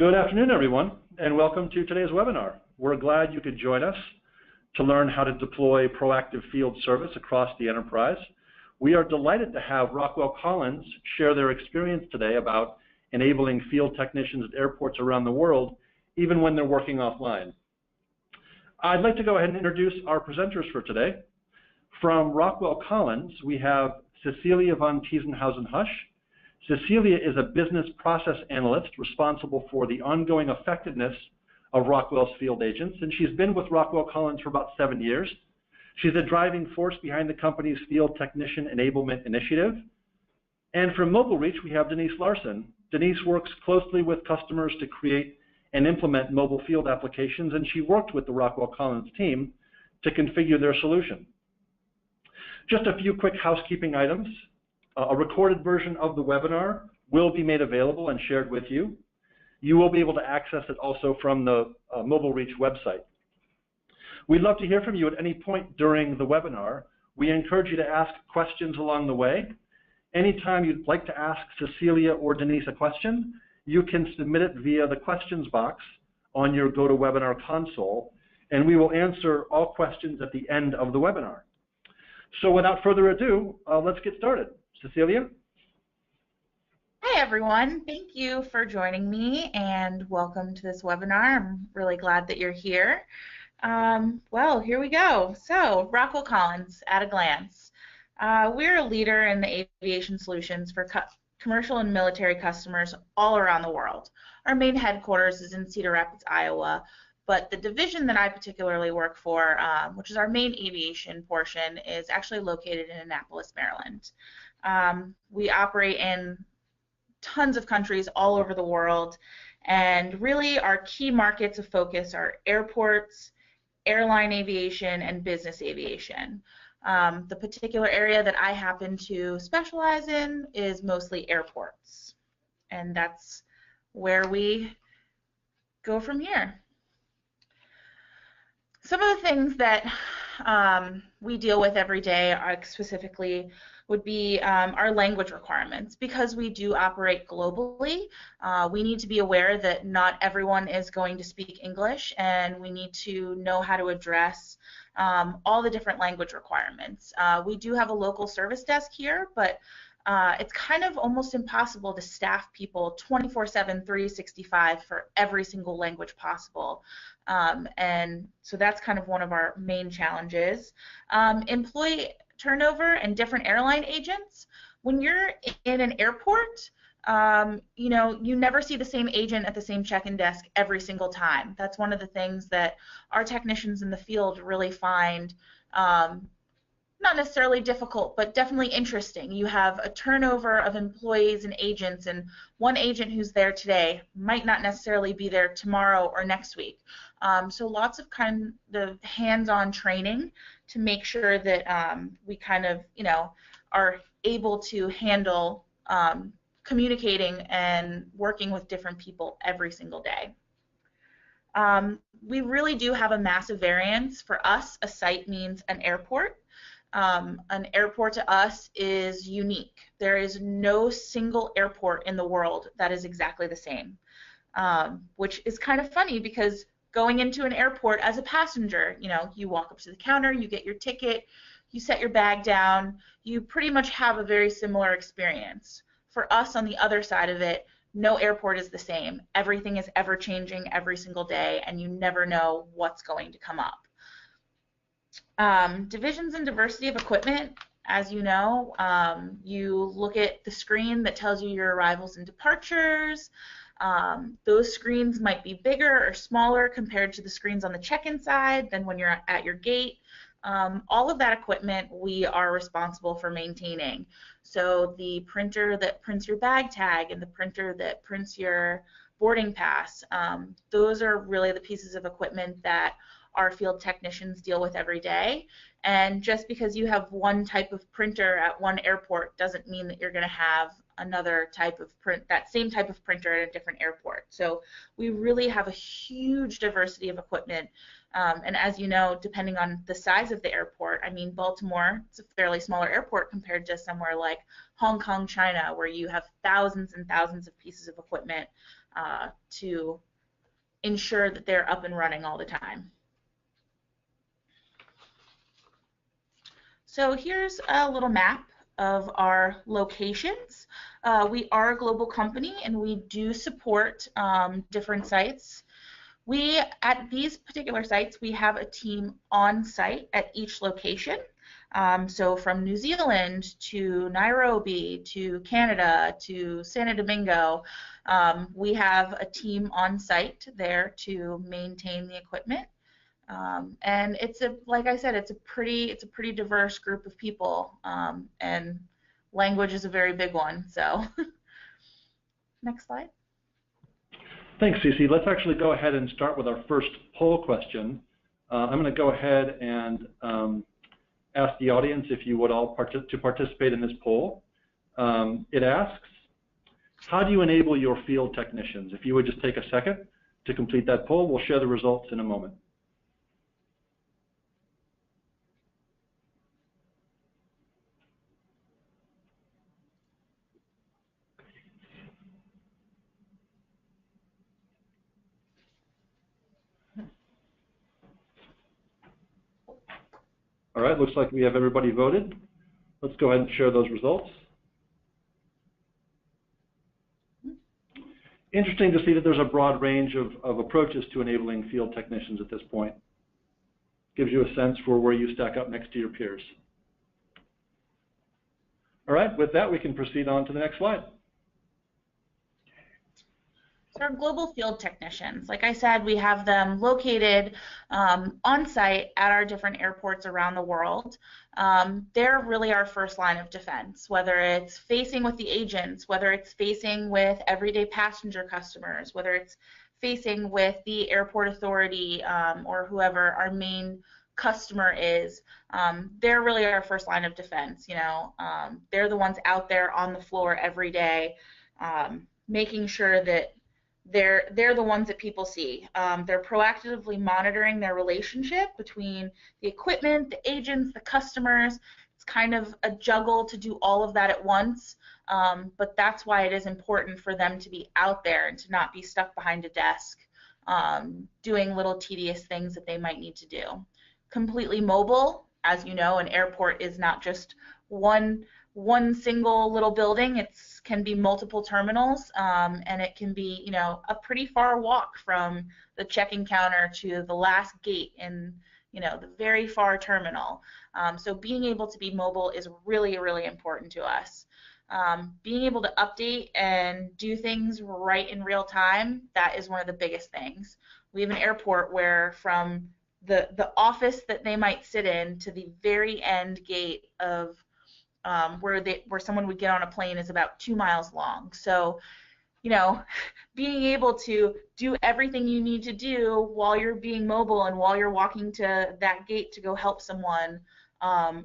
Good afternoon, everyone, and welcome to today's webinar. We're glad you could join us to learn how to deploy proactive field service across the enterprise. We are delighted to have Rockwell Collins share their experience today about enabling field technicians at airports around the world, even when they're working offline. I'd like to go ahead and introduce our presenters for today. From Rockwell Collins, we have Cecilia von Tiesenhausen-Husch. Cecilia is a business process analyst responsible for the ongoing effectiveness of Rockwell's field agents, and she's been with Rockwell Collins for about 7 years. She's a driving force behind the company's Field Technician Enablement Initiative. And from Mobile Reach, we have Denise Larson. Denise works closely with customers to create and implement mobile field applications, and she worked with the Rockwell Collins team to configure their solution. Just a few quick housekeeping items. A recorded version of the webinar will be made available and shared with you. You will be able to access it also from the Mobile Reach website. We'd love to hear from you at any point during the webinar. We encourage you to ask questions along the way. Anytime you'd like to ask Cecilia or Denise a question, you can submit it via the questions box on your GoToWebinar console, and we will answer all questions at the end of the webinar. So without further ado, let's get started. Cecilia? Hi everyone, thank you for joining me and welcome to this webinar. I'm really glad that you're here. Well, here we go. So, Rockwell Collins at a glance. We're a leader in the aviation solutions for commercial and military customers all around the world. Our main headquarters is in Cedar Rapids, Iowa, but the division that I particularly work for, which is our main aviation portion, is actually located in Annapolis, Maryland. We operate in tons of countries all over the world, and really our key markets of focus are airports, airline aviation, and business aviation. The particular area that I happen to specialize in is mostly airports, and that's where we go from here. Some of the things that we deal with every day specifically would be our language requirements. Because we do operate globally, we need to be aware that not everyone is going to speak English, and we need to know how to address all the different language requirements. We do have a local service desk here, but it's kind of almost impossible to staff people 24/7, 365 for every single language possible. And so that's kind of one of our main challenges. Employee turnover and different airline agents. When you're in an airport, you know, you never see the same agent at the same check-in desk every single time. That's one of the things that our technicians in the field really find not necessarily difficult, but definitely interesting. You have a turnover of employees and agents, and one agent who's there today might not necessarily be there tomorrow or next week. So lots of kind of hands-on training to make sure that we kind of, you know, are able to handle communicating and working with different people every single day. We really do have a massive variance. For us, a site means an airport. An airport to us is unique. There is no single airport in the world that is exactly the same, which is kind of funny because going into an airport as a passenger, you know, you walk up to the counter, you get your ticket, you set your bag down, you pretty much have a very similar experience. For us on the other side of it, no airport is the same. Everything is ever changing every single day, and you never know what's going to come up. Divisions and diversity of equipment, as you know, you look at the screen that tells you your arrivals and departures. Those screens might be bigger or smaller compared to the screens on the check-in side than when you're at your gate. All of that equipment we are responsible for maintaining. So the printer that prints your bag tag and the printer that prints your boarding pass, those are really the pieces of equipment that our field technicians deal with every day. And just because you have one type of printer at one airport doesn't mean that you're going to have another type of that same type of printer at a different airport. So we really have a huge diversity of equipment. And as you know, depending on the size of the airport, I mean, Baltimore, it's a fairly smaller airport compared to somewhere like Hong Kong, China, where you have thousands and thousands of pieces of equipment to ensure that they're up and running all the time. So here's a little map of our locations. We are a global company and we do support different sites. At these particular sites, we have a team on site at each location. So from New Zealand to Nairobi to Canada to Santo Domingo, we have a team on site there to maintain the equipment. And like I said, it's a pretty diverse group of people, and language is a very big one. So, next slide. Thanks, Cece. Let's actually go ahead and start with our first poll question. I'm going to go ahead and ask the audience if you would all participate in this poll. It asks, how do you enable your field technicians? If you would just take a second to complete that poll, we'll share the results in a moment. All right, looks like we have everybody voted. Let's go ahead and share those results. Interesting to see that there's a broad range of approaches to enabling field technicians at this point. Gives you a sense for where you stack up next to your peers. All right, with that, we can proceed on to the next slide. So our global field technicians, like I said, we have them located on site at our different airports around the world. They're really our first line of defense, whether it's facing with the agents, whether it's facing with everyday passenger customers, whether it's facing with the airport authority or whoever our main customer is. They're really our first line of defense. They're the ones out there on the floor every day, making sure that they're the ones that people see. They're proactively monitoring their relationship between the equipment, the agents, the customers. It's kind of a juggle to do all of that at once, but that's why it is important for them to be out there and to not be stuck behind a desk doing little tedious things that they might need to do. Completely mobile. As you know, an airport is not just one single little building. It can be multiple terminals, and it can be, a pretty far walk from the check-in counter to the last gate in, the very far terminal. So being able to be mobile is really, really important to us. Being able to update and do things right in real time, that is one of the biggest things. We have an airport where from the office that they might sit in to the very end gate of where someone would get on a plane is about 2 miles long. So, being able to do everything you need to do while you're being mobile and while you're walking to that gate to go help someone,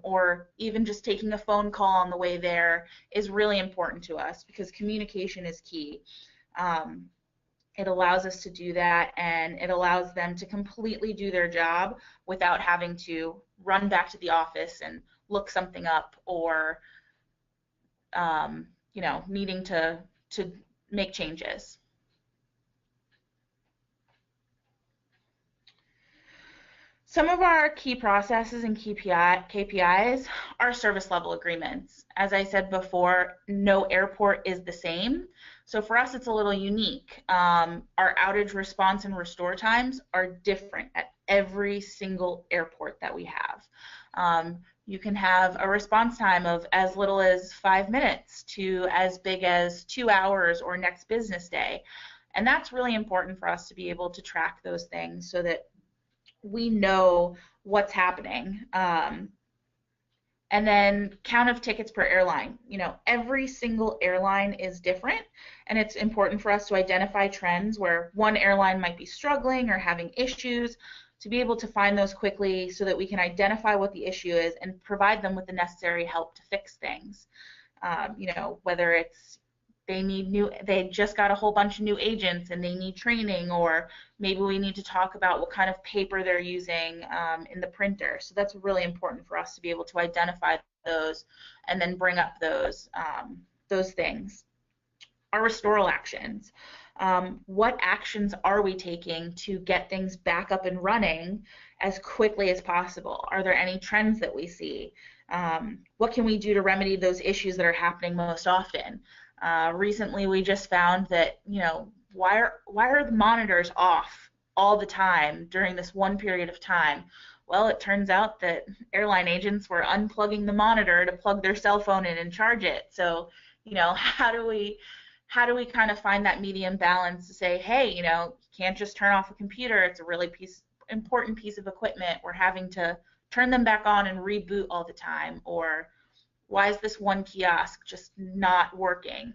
or even just taking a phone call on the way there is really important to us because communication is key. It allows us to do that, and it allows them to completely do their job without having to run back to the office and look something up or needing to make changes. Some of our key processes and KPIs are service level agreements. As I said before, no airport is the same. So for us, it's a little unique. Our outage response and restore times are different at every single airport that we have. You can have a response time of as little as 5 minutes to as big as 2 hours or next business day. And that's really important for us to be able to track those things so that we know what's happening. And then count of tickets per airline. Every single airline is different, and it's important for us to identify trends where one airline might be struggling or having issues, to be able to find those quickly so that we can identify what the issue is and provide them with the necessary help to fix things. Whether it's they just got a whole bunch of new agents and they need training, or maybe we need to talk about what kind of paper they're using in the printer. So that's really important for us to be able to identify those and then bring up those things. Our restoral actions. What actions are we taking to get things back up and running as quickly as possible? Are there any trends that we see? What can we do to remedy those issues that are happening most often? Recently, we just found that, why are the monitors off all the time during this one period of time? Well, it turns out that airline agents were unplugging the monitor to plug their cell phone in and charge it. So, how do we kind of find that medium balance to say, hey, you can't just turn off a computer. It's a really important piece of equipment. We're having to turn them back on and reboot all the time. Or why is this one kiosk just not working?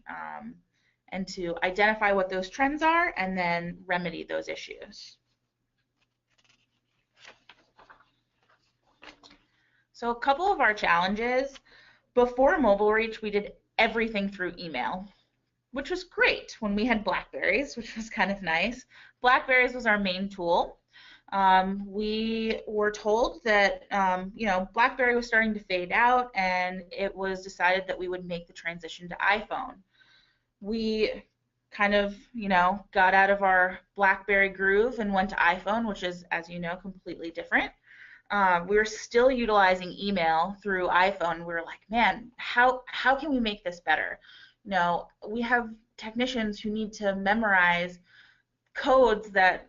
And to identify what those trends are and then remedy those issues. So a couple of our challenges: before Mobile Reach, we did everything through email, which was great when we had Blackberries, which was kind of nice. Blackberries was our main tool. We were told that BlackBerry was starting to fade out, and it was decided that we would make the transition to iPhone. We kind of got out of our BlackBerry groove and went to iPhone, which is, as you know, completely different. We were still utilizing email through iPhone. We were like, man, how can we make this better? We have technicians who need to memorize codes that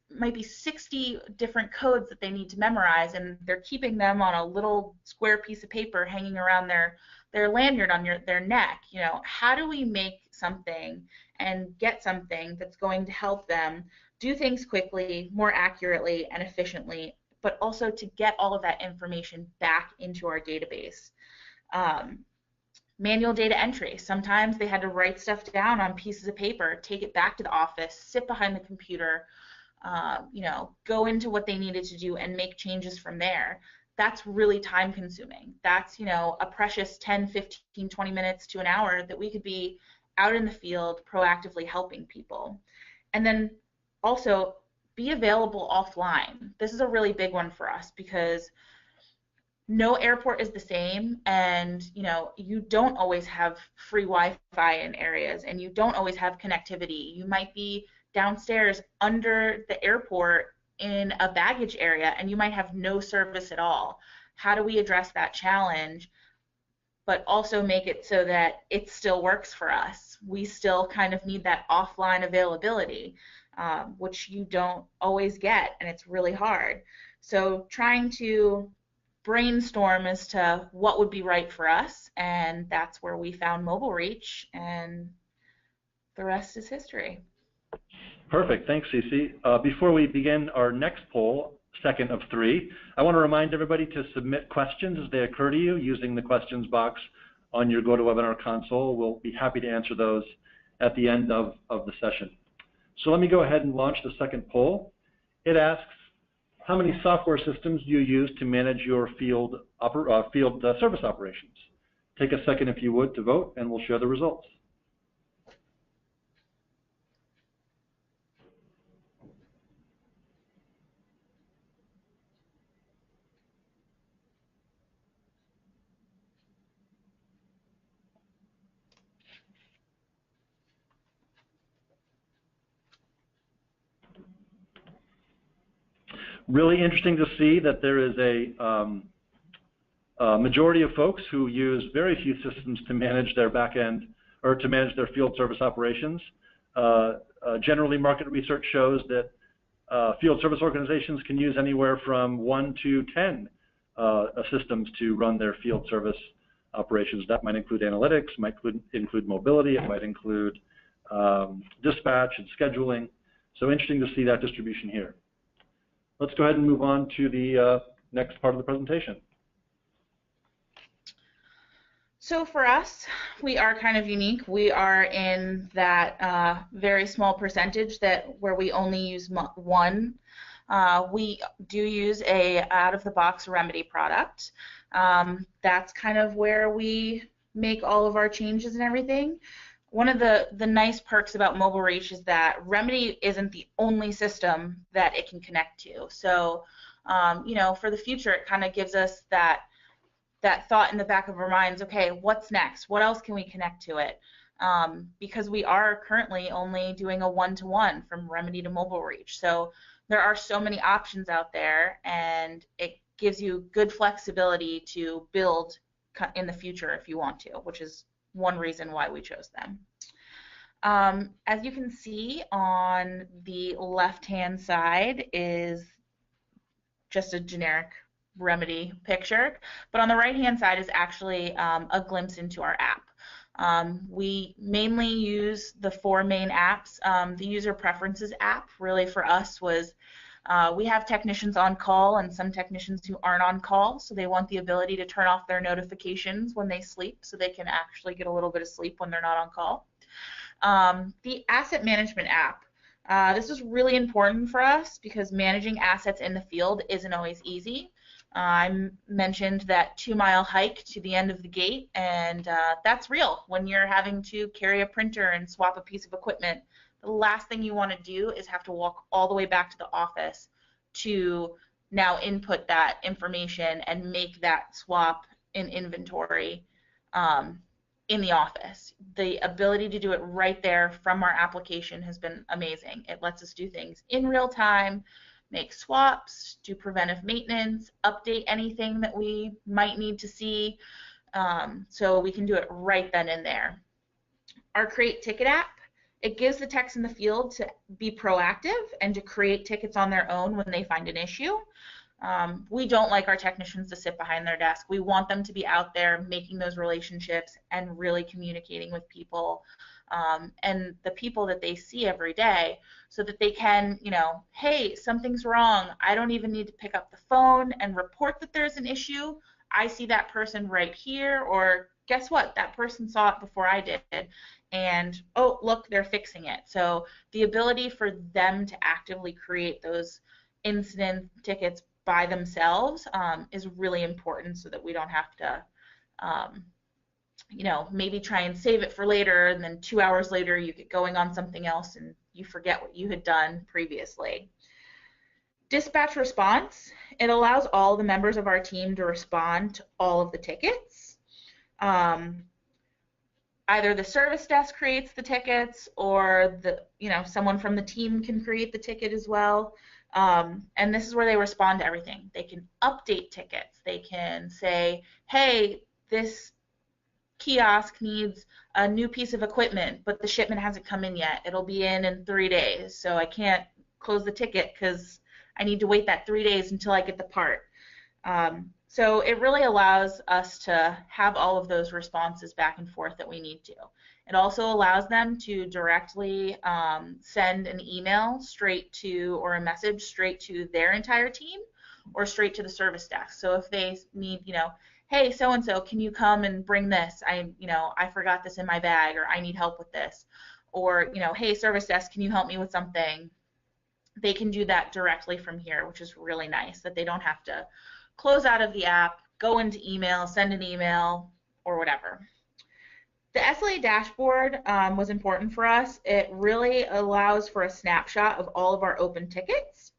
might be 60 different codes that they need to memorize, and they're keeping them on a little square piece of paper hanging around their lanyard on their neck. How do we make something and get something that's going to help them do things quickly, more accurately, and efficiently, but also to get all of that information back into our database? Manual data entry. Sometimes they had to write stuff down on pieces of paper, take it back to the office, sit behind the computer, go into what they needed to do and make changes from there. That's really time consuming. That's, a precious 10, 15, 20 minutes to an hour that we could be out in the field proactively helping people. And then also be available offline. This is a really big one for us because no airport is the same, and you don't always have free Wi-Fi in areas, and you don't always have connectivity. You might be downstairs under the airport in a baggage area, and you might have no service at all. How do we address that challenge, but also make it so that it still works for us? We still kind of need that offline availability, which you don't always get, and it's really hard. So trying to brainstorm as to what would be right for us, and that's where we found Mobile Reach, and the rest is history. Perfect. Thanks, Cece. Before we begin our next poll, second of 3, I want to remind everybody to submit questions as they occur to you using the questions box on your GoToWebinar console. We'll be happy to answer those at the end of the session. So let me go ahead and launch the second poll. It asks, how many software systems do you use to manage your field service operations? Take a second, if you would, to vote, and we'll share the results. Really interesting to see that there is a majority of folks who use very few systems to manage their back end or to manage their field service operations. Generally, market research shows that field service organizations can use anywhere from 1 to 10 systems to run their field service operations. That might include analytics, might include mobility, it might include dispatch and scheduling. So interesting to see that distribution here. Let's go ahead and move on to the next part of the presentation. So for us, we are kind of unique. We are in that very small percentage where we only use one. We do use a out-of-the-box remedy product. That's kind of where we make all of our changes and everything. One of the nice perks about Mobile Reach is that Remedy isn't the only system that it can connect to. So, for the future, it kind of gives us that thought in the back of our minds, okay, what's next? What else can we connect to it? because we are currently only doing a one-to-one from remedy to mobile reach. So there are so many options out there, and it gives you good flexibility to build in the future if you want to, which is one reason why we chose them. As you can see on the left-hand side is just a generic remedy picture, but on the right-hand side is actually a glimpse into our app. We mainly use the 4 main apps. The user preferences app really for us was we have technicians on call and some technicians who aren't on call, so they want the ability to turn off their notifications when they sleep so they can actually get a little bit of sleep when they're not on call. The asset management app. This is really important for us because managing assets in the field isn't always easy. I mentioned that 2-mile hike to the end of the gate, and that's real. When you're having to carry a printer and swap a piece of equipment, the last thing you want to do is have to walk all the way back to the office to now input that information and make that swap in inventory in the office. The ability to do it right there from our application has been amazing. It lets us do things in real time, make swaps, do preventive maintenance, update anything that we might need to see, so we can do it right then and there. Our Create Ticket app, it gives the techs in the field to be proactive and to create tickets on their own when they find an issue. We don't like our technicians to sit behind their desk. We want them to be out there making those relationships and really communicating with people and the people that they see every day so that they can, you know, hey, something's wrong. I don't even need to pick up the phone and report that there's an issue. I see that person right here, or guess what? That person saw it before I did. And, oh, look, they're fixing it. So the ability for them to actively create those incident tickets by themselves is really important so that we don't have to, you know, maybe try and save it for later, and then 2 hours later you get going on something else and you forget what you had done previously. Dispatch response, it allows all the members of our team to respond to all of the tickets. Either the service desk creates the tickets, or the, you know, someone from the team can create the ticket as well. And this is where they respond to everything. They can update tickets. They can say, hey, this kiosk needs a new piece of equipment, but the shipment hasn't come in yet. It'll be in 3 days, so I can't close the ticket because I need to wait that 3 days until I get the part. So it really allows us to have all of those responses back and forth that we need to. It also allows them to directly send an email straight to, or a message straight to their entire team, or straight to the service desk. So if they need, you know, hey, so-and-so, can you come and bring this? I forgot this in my bag, or I need help with this. Or, you know, hey, service desk, can you help me with something? They can do that directly from here, which is really nice, that they don't have to close out of the app, go into email, send an email, or whatever. The SLA dashboard was important for us. It really allows for a snapshot of all of our open tickets.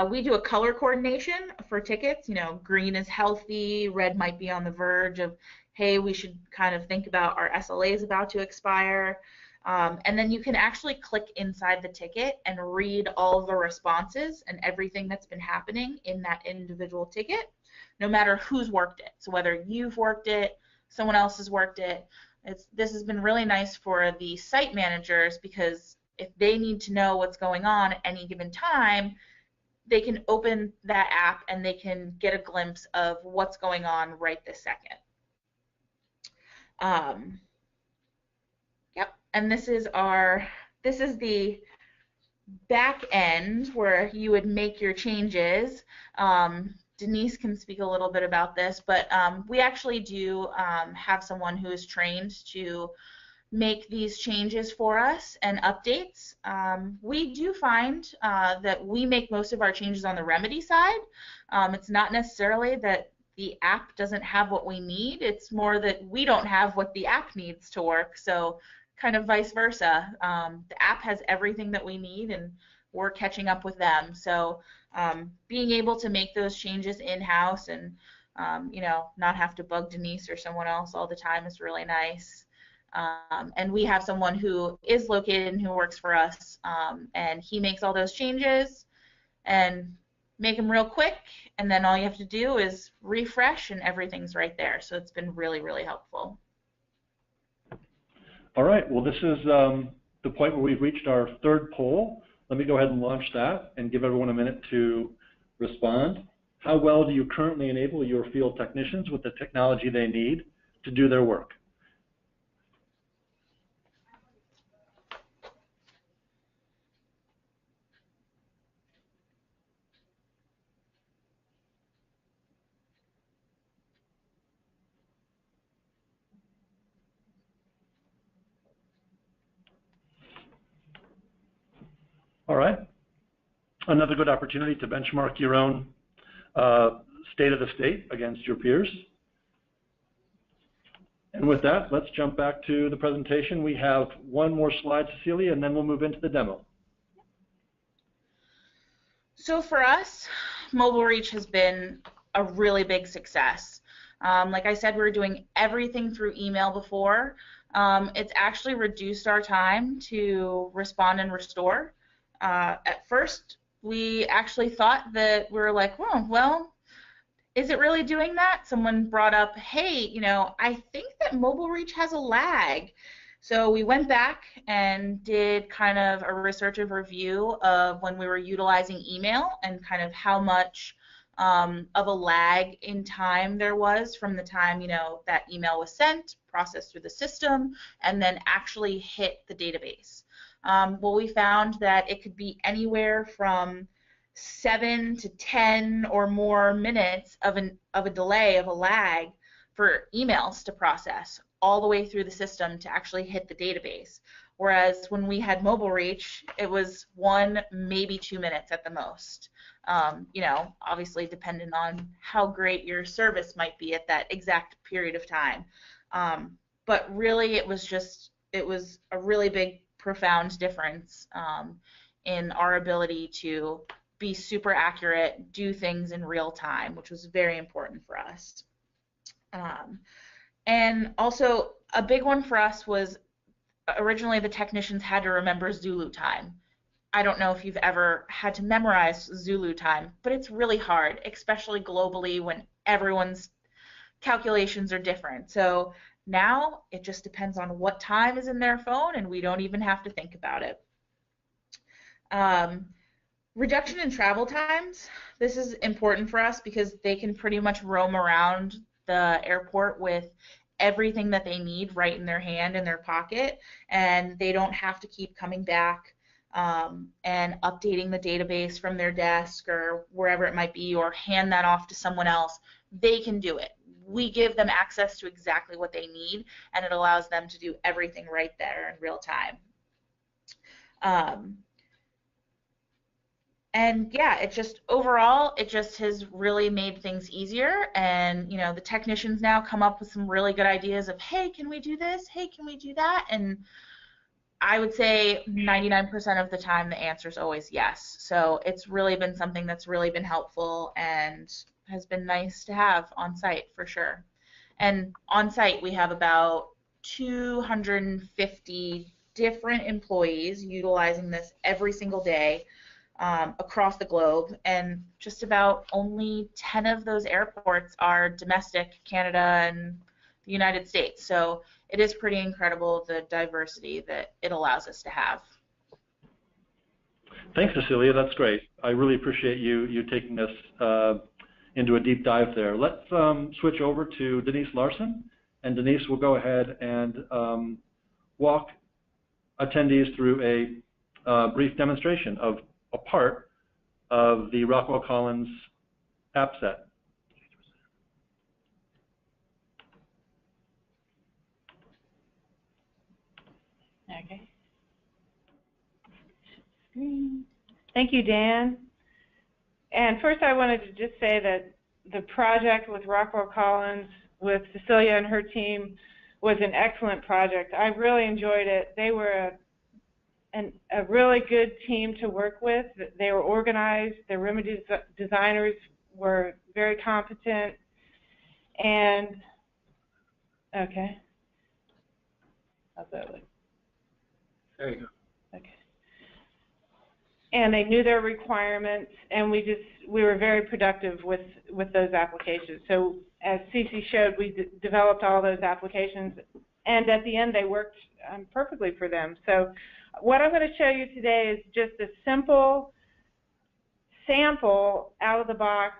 We do a color coordination for tickets. You know, green is healthy, red might be on the verge of, hey, we should kind of think about our SLAs about to expire. And then you can actually click inside the ticket and read all of the responses and everything that's been happening in that individual ticket, no matter who's worked it. So whether you've worked it, someone else has worked it, this has been really nice for the site managers, because if they need to know what's going on at any given time, they can open that app and they can get a glimpse of what's going on right this second. Yep, and this is the back end where you would make your changes. Denise can speak a little bit about this, but we actually do have someone who is trained to make these changes for us and updates. We do find that we make most of our changes on the remedy side. It's not necessarily that the app doesn't have what we need, it's more that we don't have what the app needs to work, so kind of vice versa. The app has everything that we need and we're catching up with them. So being able to make those changes in-house and you know, not have to bug Denise or someone else all the time is really nice. And we have someone who is located and who works for us, and he makes all those changes and make them real quick, and then all you have to do is refresh and everything's right there. So it's been really, really helpful. All right, well, this is the point where we've reached our third poll. Let me go ahead and launch that and give everyone a minute to respond. How well do you currently enable your field technicians with the technology they need to do their work? All right. Another good opportunity to benchmark your own state of the state against your peers. And with that, let's jump back to the presentation. We have one more slide, Cecilia, and then we'll move into the demo. So for us, Mobile Reach has been a really big success. Like I said, we were doing everything through email before. It's actually reduced our time to respond and restore. At first, we actually thought that we were like, oh, well, is it really doing that? Someone brought up, hey, you know, I think that Mobile Reach has a lag. So we went back and did kind of a research and review of when we were utilizing email and kind of how much of a lag in time there was from the time, you know, that email was sent, processed through the system, and then actually hit the database. Well, we found that it could be anywhere from 7 to 10 or more minutes of a delay, of a lag for emails to process all the way through the system to actually hit the database. Whereas when we had Mobile Reach, it was 1, maybe 2 minutes at the most. You know, obviously depending on how great your service might be at that exact period of time. But really it was a really big, profound difference in our ability to be super accurate, do things in real time, which was very important for us. And also a big one for us was originally the technicians had to remember Zulu time. I don't know if you've ever had to memorize Zulu time, but it's really hard, especially globally when everyone's calculations are different. So now it just depends on what time is in their phone, and we don't even have to think about it. Reduction in travel times. This is important for us because they can pretty much roam around the airport with everything that they need right in their hand, in their pocket, and they don't have to keep coming back and updating the database from their desk or wherever it might be, or hand that off to someone else. They can do it. We give them access to exactly what they need, and it allows them to do everything right there in real time. And yeah, it just overall, it just has really made things easier. And you know, the technicians now come up with some really good ideas of, hey, can we do this? Hey, can we do that? And I would say 99% of the time the answer is always yes. So it's really been something that's really been helpful and has been nice to have on site for sure. And on site we have about 250 different employees utilizing this every single day across the globe, and just about only 10 of those airports are domestic, Canada and the United States. So it is pretty incredible the diversity that it allows us to have. Thanks, Cecilia. That's great. I really appreciate you taking us into a deep dive there. Let's switch over to Denise Larson, and Denise will go ahead and walk attendees through a brief demonstration of a part of the Rockwell Collins app set. Okay. Thank you, Dan. And first I wanted to just say that the project with Rockwell Collins, with Cecilia and her team, was an excellent project. I really enjoyed it. They were a really good team to work with. They were organized. Their remedy designers were very competent. And, okay. How's that look? There you go. Okay. And they knew their requirements, and we were very productive with those applications. So as Cece showed, we developed all those applications, and at the end they worked perfectly for them. So what I'm going to show you today is just a simple sample out-of-the-box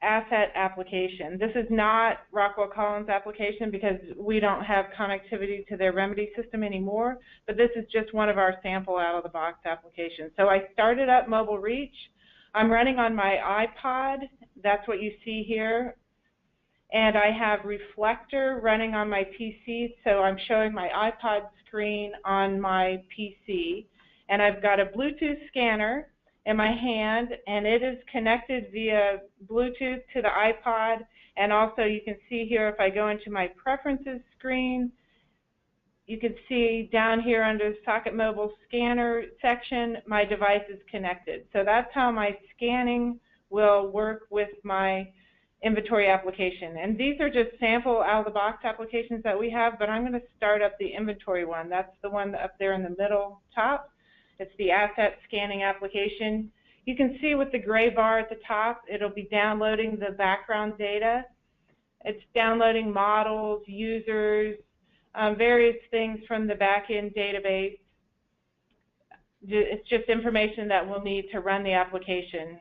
asset application. This is not Rockwell Collins' application because we don't have connectivity to their remedy system anymore, but this is just one of our sample out-of-the-box applications. So I started up Mobile Reach. I'm running on my iPod. That's what you see here. And I have Reflector running on my PC, so I'm showing my iPod screen on my PC. And I've got a Bluetooth scanner in my hand, and it is connected via Bluetooth to the iPod. And also you can see here, if I go into my preferences screen, you can see down here under the Socket Mobile Scanner section, my device is connected. So that's how my scanning will work with my inventory application. And these are just sample out-of-the-box applications that we have, but I'm going to start up the inventory one. That's the one up there in the middle top. It's the asset scanning application. You can see with the gray bar at the top, it'll be downloading the background data. It's downloading models, users, various things from the back-end database. It's just information that we'll need to run the application.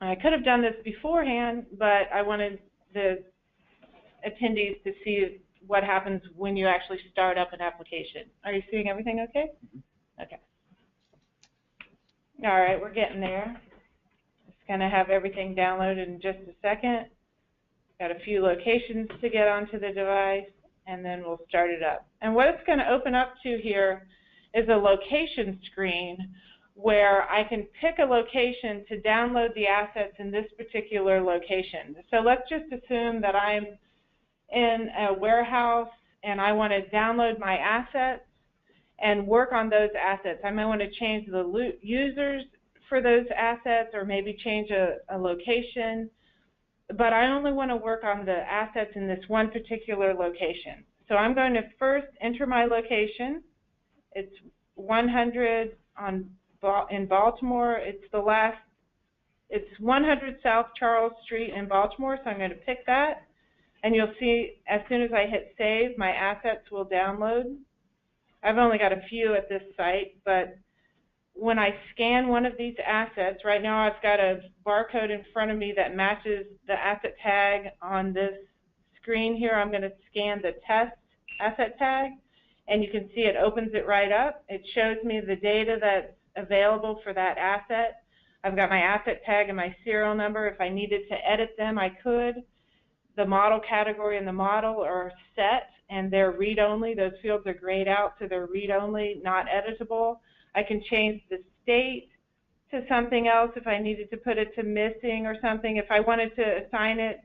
I could have done this beforehand, but I wanted the attendees to see what happens when you actually start up an application. Are you seeing everything okay? Okay. All right, we're getting there. It's going to have everything downloaded in just a second. Got a few locations to get onto the device, and then we'll start it up. And what it's going to open up to here is a location screen where I can pick a location to download the assets in this particular location. So let's just assume that I'm in a warehouse and I want to download my assets and work on those assets. I might want to change the users for those assets or maybe change a location, but I only want to work on the assets in this one particular location. So I'm going to first enter my location. It's 100 in Baltimore. It's 100 South Charles Street in Baltimore, so I'm going to pick that. And you'll see as soon as I hit save, my assets will download. I've only got a few at this site, but when I scan one of these assets, right now I've got a barcode in front of me that matches the asset tag on this screen here. I'm going to scan the test asset tag, and you can see it opens it right up. It shows me the data that's available for that asset. I've got my asset tag and my serial number. If I needed to edit them, I could. The model category and the model are set, and they're read-only. Those fields are grayed out, so they're read-only, not editable. I can change the state to something else if I needed to put it to missing or something. If I wanted to assign it,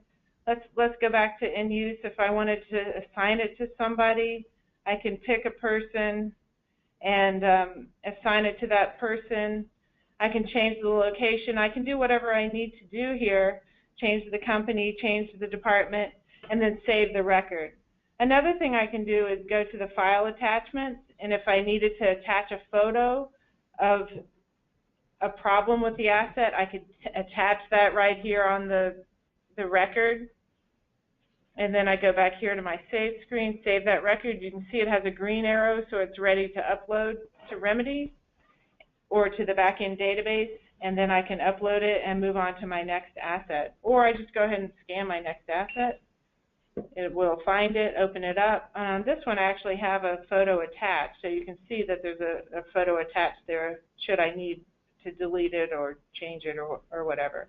let's go back to in use. If I wanted to assign it to somebody, I can pick a person and assign it to that person. I can change the location. I can do whatever I need to do here, change the company, change the department, and then save the record. Another thing I can do is go to the file attachments, and if I needed to attach a photo of a problem with the asset, I could attach that right here on the record. And then I go back here to my save screen, save that record. You can see it has a green arrow, so it's ready to upload to Remedy or to the back-end database, and then I can upload it and move on to my next asset. Or I just go ahead and scan my next asset. It will find it, open it up. This one I actually have a photo attached, so you can see that there's a photo attached there should I need to delete it or change it or whatever.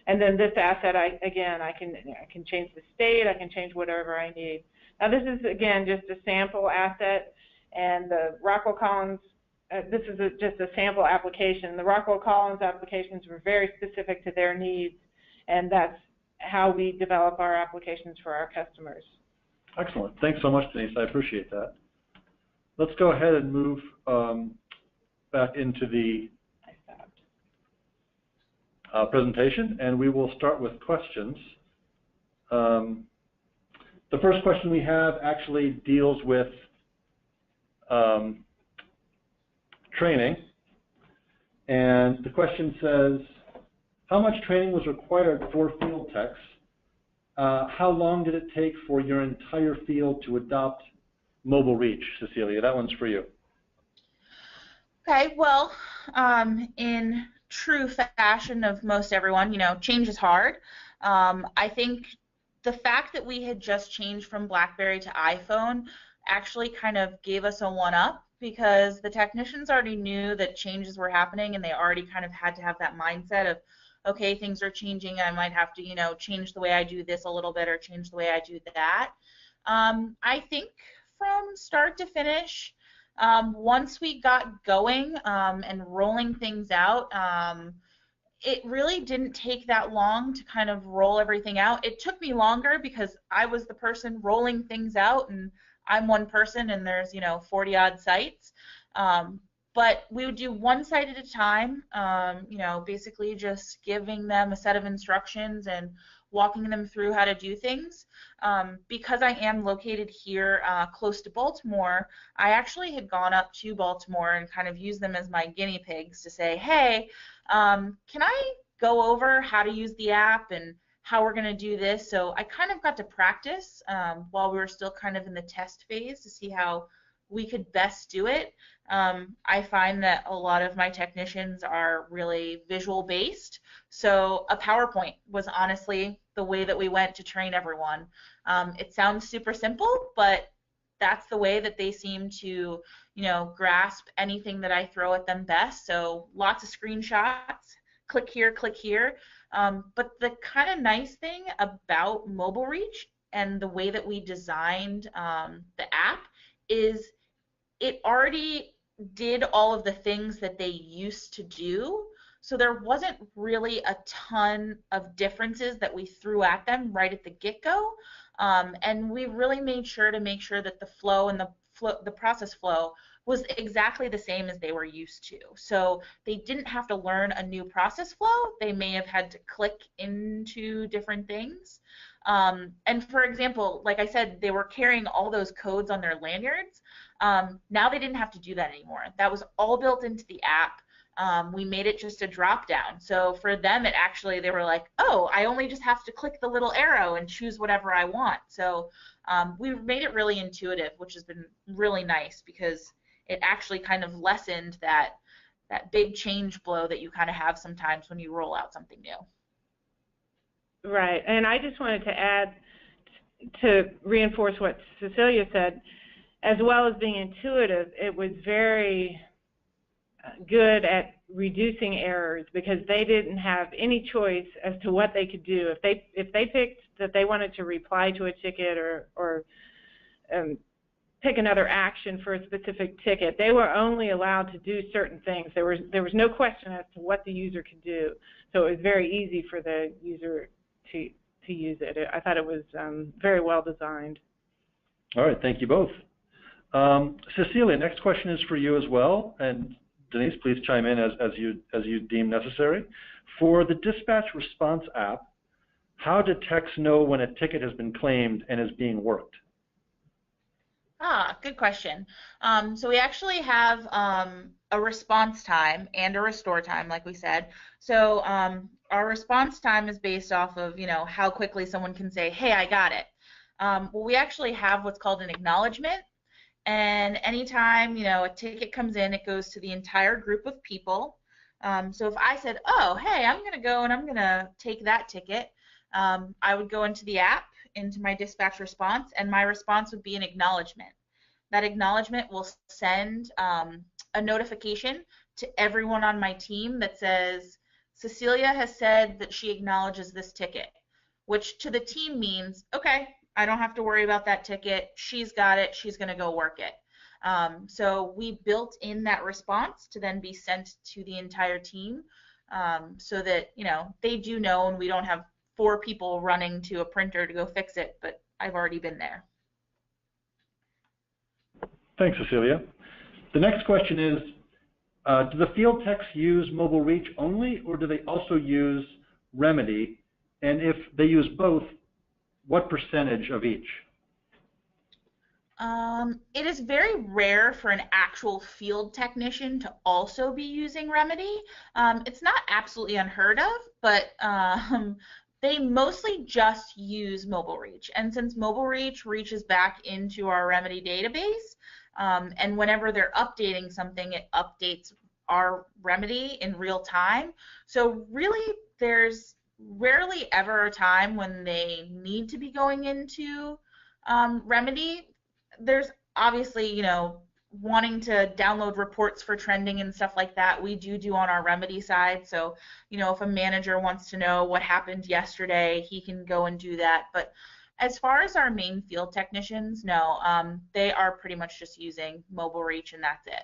And then this asset, I can change the state, I can change whatever I need. Now this is, again, just a sample asset, and the Rockwell Collins, this is just a sample application. The Rockwell Collins applications were very specific to their needs, and that's how we develop our applications for our customers. Excellent. Thanks so much, Denise. I appreciate that. Let's go ahead and move back into the presentation, and we will start with questions. The first question we have actually deals with training. And the question says, how much training was required for field techs? How long did it take for your entire field to adopt mobile reach? Cecilia, that one's for you. Okay, well, in true fashion of most everyone, change is hard. I think the fact that we had just changed from BlackBerry to iPhone actually kind of gave us a one-up, because the technicians already knew that changes were happening, and they already kind of had to have that mindset of, okay, things are changing, I might have to, change the way I do this a little bit or change the way I do that. I think from start to finish, once we got going and rolling things out, it really didn't take that long to kind of roll everything out. It took me longer because I was the person rolling things out, and I'm one person and there's 40-odd sites. But we would do one site at a time, basically just giving them a set of instructions and walking them through how to do things. Because I am located here close to Baltimore, I actually had gone up to Baltimore and kind of used them as my guinea pigs to say, hey, can I go over how to use the app and how we're going to do this? So I kind of got to practice while we were still kind of in the test phase to see how we could best do it. I find that a lot of my technicians are really visual based, so a PowerPoint was honestly the way that we went to train everyone. It sounds super simple, but that's the way that they seem to, grasp anything that I throw at them best. So lots of screenshots, click here, click here. But the kind of nice thing about Mobile Reach and the way that we designed the app is it already did all of the things that they used to do. So there wasn't really a ton of differences that we threw at them right at the get-go. And we really made sure that the flow and the process flow was exactly the same as they were used to. So they didn't have to learn a new process flow. They may have had to click into different things. And for example, like I said, they were carrying all those codes on their lanyards. Now they didn't have to do that anymore. That was all built into the app. We made it just a drop down. So for them, they were like, oh, I only just have to click the little arrow and choose whatever I want. So we made it really intuitive, which has been really nice because it actually kind of lessened that big change blow that you kind of have sometimes when you roll out something new. Right, and I just wanted to add, to reinforce what Cecilia said, as well as being intuitive, it was very good at reducing errors because they didn't have any choice as to what they could do. If they picked that they wanted to reply to a ticket or pick another action for a specific ticket, they were only allowed to do certain things. There was no question as to what the user could do, so it was very easy for the user to use it. I thought it was very well designed. All right, thank you both. Cecilia, next question is for you as well, and Denise, please chime in as you deem necessary. For the dispatch response app, how do techs know when a ticket has been claimed and is being worked? Good question. So we actually have a response time and a restore time, like we said. So our response time is based off of, how quickly someone can say, hey, I got it. Well, we actually have what's called an acknowledgement. And anytime, a ticket comes in, it goes to the entire group of people. So if I said, oh, hey, I'm going to go and I'm going to take that ticket, I would go into the app, into my dispatch response, and my response would be an acknowledgement. That acknowledgement will send a notification to everyone on my team that says, Cecilia has said that she acknowledges this ticket, which to the team means, okay, I don't have to worry about that ticket. She's got it. She's going to go work it. So we built in that response to then be sent to the entire team so that, they do know and we don't have 4 people running to a printer to go fix it, but I've already been there. Thanks, Cecilia. The next question is, do the field techs use Mobile Reach only, or do they also use Remedy? And if they use both, what percentage of each? It is very rare for an actual field technician to also be using Remedy. It's not absolutely unheard of, but they mostly just use Mobile Reach. And since Mobile Reach reaches back into our Remedy database, and whenever they're updating something, it updates our Remedy in real time. So really, there's rarely ever a time when they need to be going into Remedy. There's obviously, wanting to download reports for trending and stuff like that, we do on our Remedy side. So, if a manager wants to know what happened yesterday, he can go and do that. But as far as our main field technicians, no, they are pretty much just using Mobile Reach, and that's it.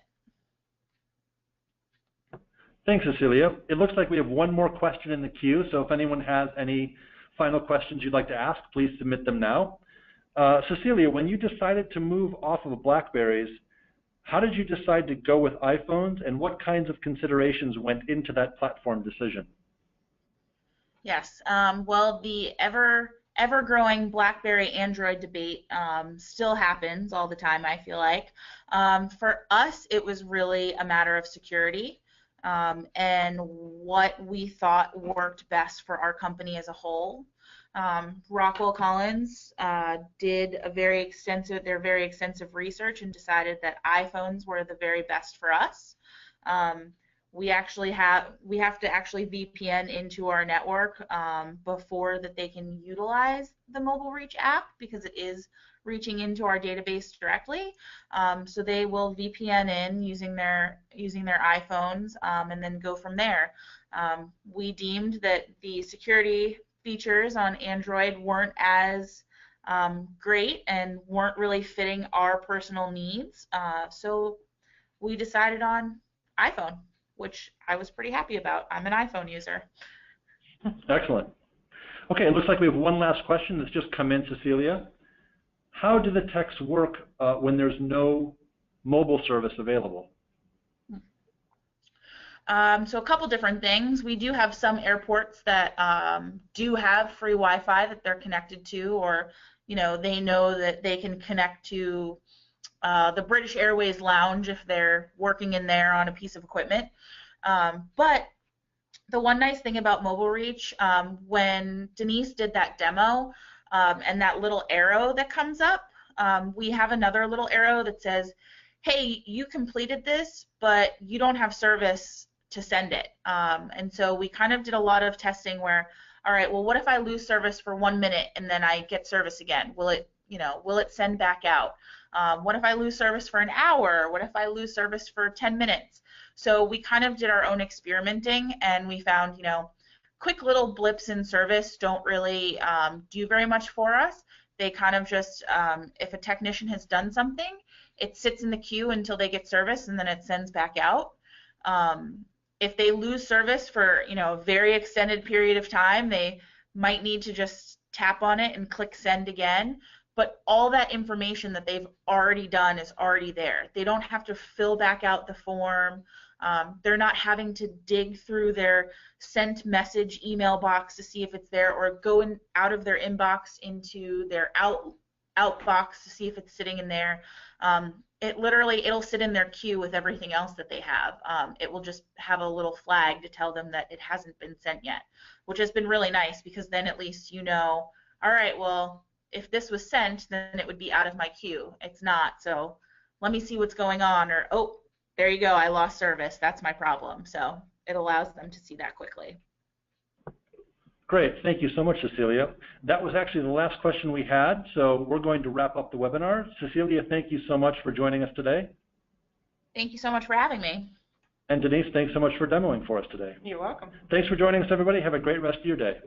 Thanks, Cecilia. It looks like we have one more question in the queue, so if anyone has any final questions you'd like to ask, please submit them now. Cecilia, when you decided to move off of BlackBerries, how did you decide to go with iPhones, and what kinds of considerations went into that platform decision? Yes, well, the ever-growing BlackBerry Android debate still happens all the time, I feel like. For us, it was really a matter of security and what we thought worked best for our company as a whole. Rockwell Collins did their very extensive research and decided that iPhones were the very best for us. We have to actually VPN into our network before that they can utilize the Mobile Reach app, because it is reaching into our database directly. So they will VPN in using their iPhones and then go from there. We deemed that the security features on Android weren't as great and weren't really fitting our personal needs. So we decided on iPhone, which I was pretty happy about. I'm an iPhone user. Excellent. Okay, it looks like we have one last question that's just come in, Cecilia. How do the techs work when there's no mobile service available? So a couple different things. We do have some airports that do have free Wi-Fi that they're connected to, or they know that they can connect to the British Airways lounge if they're working in there on a piece of equipment. But the one nice thing about Mobile Reach, when Denise did that demo and that little arrow that comes up, we have another little arrow that says, hey, you completed this, but you don't have service to send it. And so we kind of did a lot of testing where, all right, well, what if I lose service for 1 minute and then I get service again? Will it send back out? What if I lose service for an hour? What if I lose service for 10 minutes? So we kind of did our own experimenting, and we found, quick little blips in service don't really do very much for us. They kind of just, if a technician has done something, it sits in the queue until they get service, and then it sends back out. If they lose service for a very extended period of time, they might need to just tap on it and click send again. But all that information that they've already done is already there. They don't have to fill back out the form. They're not having to dig through their sent message email box to see if it's there, or go out of their inbox into their out box to see if it's sitting in there. It'll sit in their queue with everything else that they have. It will just have a little flag to tell them that it hasn't been sent yet, which has been really nice, because then at least all right, well, if this was sent, then it would be out of my queue. It's not, so let me see what's going on, or, oh, there you go, I lost service, that's my problem. So it allows them to see that quickly. Great, thank you so much, Cecilia. That was actually the last question we had, so we're going to wrap up the webinar. Cecilia, thank you so much for joining us today. Thank you so much for having me. And Denise, thanks so much for demoing for us today. You're welcome. Thanks for joining us, everybody. Have a great rest of your day.